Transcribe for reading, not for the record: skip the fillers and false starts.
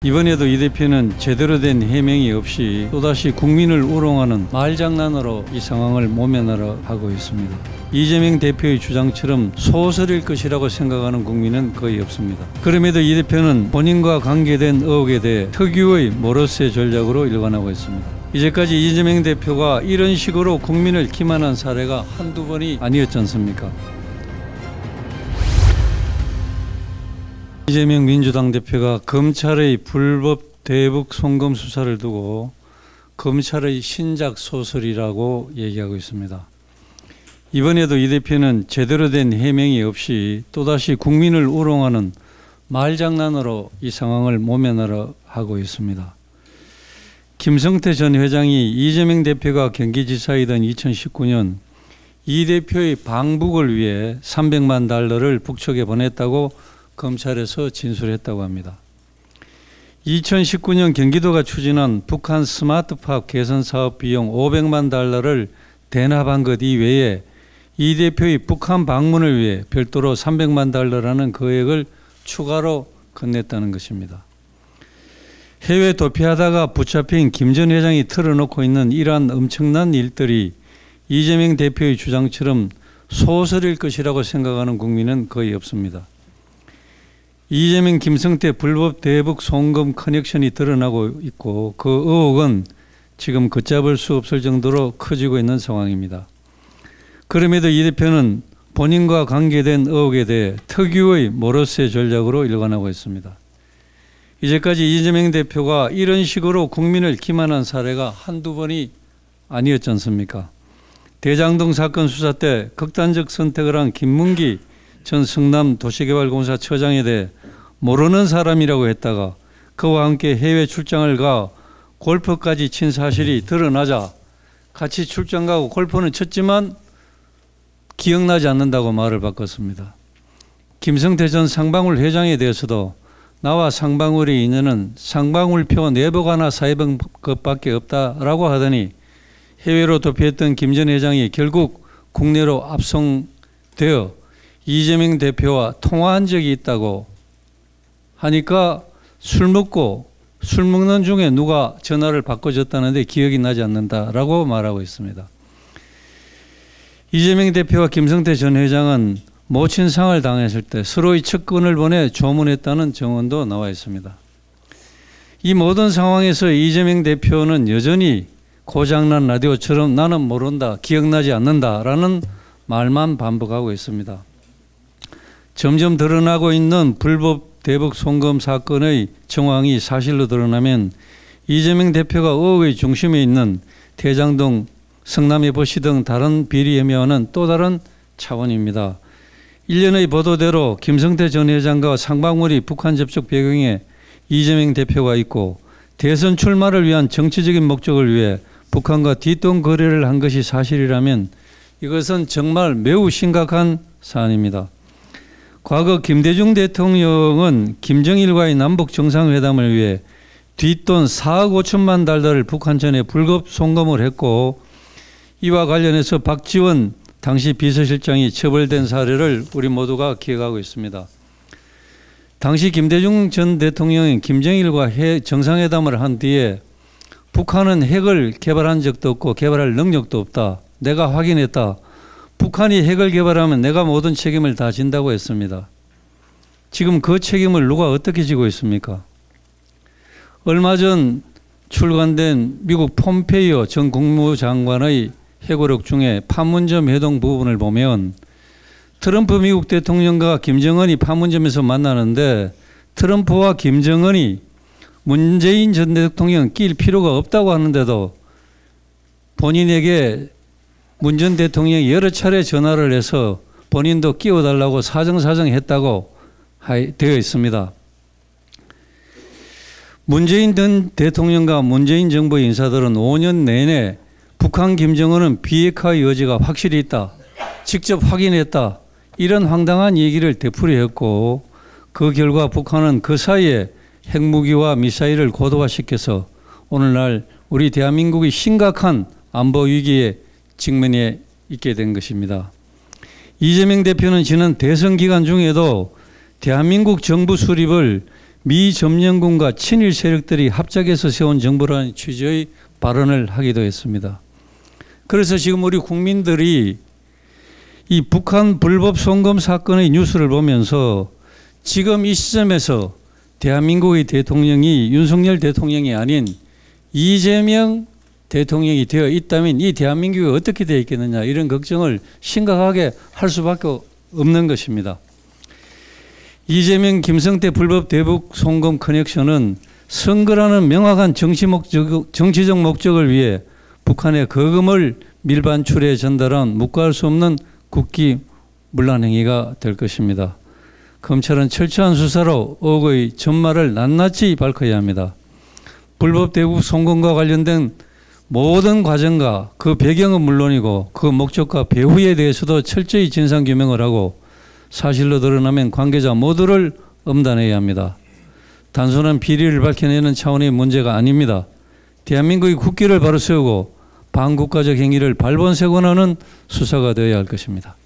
이번에도 이 대표는 제대로 된 해명이 없이 또다시 국민을 우롱하는 말장난으로 이 상황을 모면하려 하고 있습니다. 이재명 대표의 주장처럼 소설일 것이라고 생각하는 국민은 거의 없습니다. 그럼에도 이 대표는 본인과 관계된 의혹에 대해 특유의 모르쇠 전략으로 일관하고 있습니다. 이제까지 이재명 대표가 이런 식으로 국민을 기만한 사례가 한두 번이 아니었지 않습니까? 이재명 민주당 대표가 검찰의 불법 대북 송금 수사를 두고 검찰의 신작 소설이라고 얘기하고 있습니다. 이번에도 이 대표는 제대로 된 해명이 없이 또다시 국민을 우롱하는 말장난으로 이 상황을 모면하려 하고 있습니다. 김성태 전 회장이 이재명 대표가 경기지사이던 2019년 이 대표의 방북을 위해 300만 달러를 북측에 보냈다고 검찰에서 진술했다고 합니다. 2019년 경기도가 추진한 북한 스마트팜 개선 사업 비용 500만 달러를 대납한 것 이외에 이 대표의 북한 방문을 위해 별도로 300만 달러라는 금액을 추가로 건넸다는 것입니다. 해외 도피하다가 붙잡힌 김 전 회장이 털어놓고 있는 이러한 엄청난 일들이 이재명 대표의 주장처럼 소설일 것이라고 생각하는 국민은 거의 없습니다. 이재명 김성태 불법 대북 송금 커넥션이 드러나고 있고 그 의혹은 지금 걷잡을 수 없을 정도로 커지고 있는 상황입니다. 그럼에도 이 대표는 본인과 관계된 의혹에 대해 특유의 모르쇠 전략으로 일관하고 있습니다. 이제까지 이재명 대표가 이런 식으로 국민을 기만한 사례가 한두 번이 아니었지 않습니까? 대장동 사건 수사 때 극단적 선택을 한 김문기 전 성남도시개발공사 처장에 대해 모르는 사람이라고 했다가 그와 함께 해외 출장을 가 골프까지 친 사실이 드러나자 같이 출장 가고 골프는 쳤지만 기억나지 않는다고 말을 바꿨습니다. 김성태 전 상방울 회장에 대해서도 나와 상방울의 인연은 상방울표 내복 하나 사입은 것밖에 없다라고 하더니 해외로 도피했던 김 전 회장이 결국 국내로 압송되어 이재명 대표와 통화한 적이 있다고 하니까 술 먹는 중에 누가 전화를 바꿔줬다는데 기억이 나지 않는다라고 말하고 있습니다. 이재명 대표와 김성태 전 회장은 모친상을 당했을 때 서로의 측근을 보내 조문했다는 정언도 나와 있습니다. 이 모든 상황에서 이재명 대표는 여전히 고장난 라디오처럼 나는 모른다, 기억나지 않는다라는 말만 반복하고 있습니다. 점점 드러나고 있는 불법 대북 송금 사건의 정황이 사실로 드러나면 이재명 대표가 의혹의 중심에 있는 대장동, 성남예보시 등 다른 비리 혐의와는 또 다른 차원입니다. 일련의 보도대로 김성태 전 회장과 상방울이 북한 접촉 배경에 이재명 대표가 있고 대선 출마를 위한 정치적인 목적을 위해 북한과 뒷돈 거래를 한 것이 사실이라면 이것은 정말 매우 심각한 사안입니다. 과거 김대중 대통령은 김정일과의 남북 정상회담을 위해 뒷돈 4억 5천만 달러를 북한전에 불법 송금을 했고 이와 관련해서 박지원 당시 비서실장이 처벌된 사례를 우리 모두가 기억하고 있습니다. 당시 김대중 전 대통령은 김정일과 정상회담을 한 뒤에 북한은 핵을 개발한 적도 없고 개발할 능력도 없다. 내가 확인했다. 북한이 핵을 개발하면 내가 모든 책임을 다 진다고 했습니다. 지금 그 책임을 누가 어떻게 지고 있습니까? 얼마 전 출간된 미국 폼페이오 전 국무장관의 회고록 중에 판문점 회동 부분을 보면 트럼프 미국 대통령과 김정은이 판문점에서 만나는데 트럼프와 김정은이 문재인 전 대통령 낄 필요가 없다고 하는데도 본인에게 문 전 대통령이 여러 차례 전화를 해서 본인도 끼워달라고 사정사정했다고 되어 있습니다. 문재인 전 대통령과 문재인 정부의 인사들은 5년 내내 북한 김정은은 비핵화의 여지가 확실히 있다. 직접 확인했다. 이런 황당한 얘기를 되풀이했고 그 결과 북한은 그 사이에 핵무기와 미사일을 고도화시켜서 오늘날 우리 대한민국이 심각한 안보 위기에 직면해 있게 된 것입니다. 이재명 대표는 지난 대선 기간 중에도 대한민국 정부 수립을 미 점령군과 친일 세력들이 합작해서 세운 정부라는 취지의 발언을 하기도 했습니다. 그래서 지금 우리 국민들이 이 북한 불법 송금 사건의 뉴스를 보면서 지금 이 시점에서 대한민국의 대통령이 윤석열 대통령이 아닌 이재명 대통령이 되어 있다면 이 대한민국이 어떻게 되어 있겠느냐, 이런 걱정을 심각하게 할 수밖에 없는 것입니다. 이재명, 김성태 불법 대북 송금 커넥션은 선거라는 명확한 정치적 목적을 위해 북한에 거금을 밀반출해 전달한 묵과할 수 없는 국기문란 행위가 될 것입니다. 검찰은 철저한 수사로 의혹의 전말을 낱낱이 밝혀야 합니다. 불법 대북 송금과 관련된 모든 과정과 그 배경은 물론이고 그 목적과 배후에 대해서도 철저히 진상규명을 하고 사실로 드러나면 관계자 모두를 엄단해야 합니다. 단순한 비리를 밝혀내는 차원의 문제가 아닙니다. 대한민국의 국기를 바로 세우고 반국가적 행위를 발본색원하는 수사가 되어야 할 것입니다.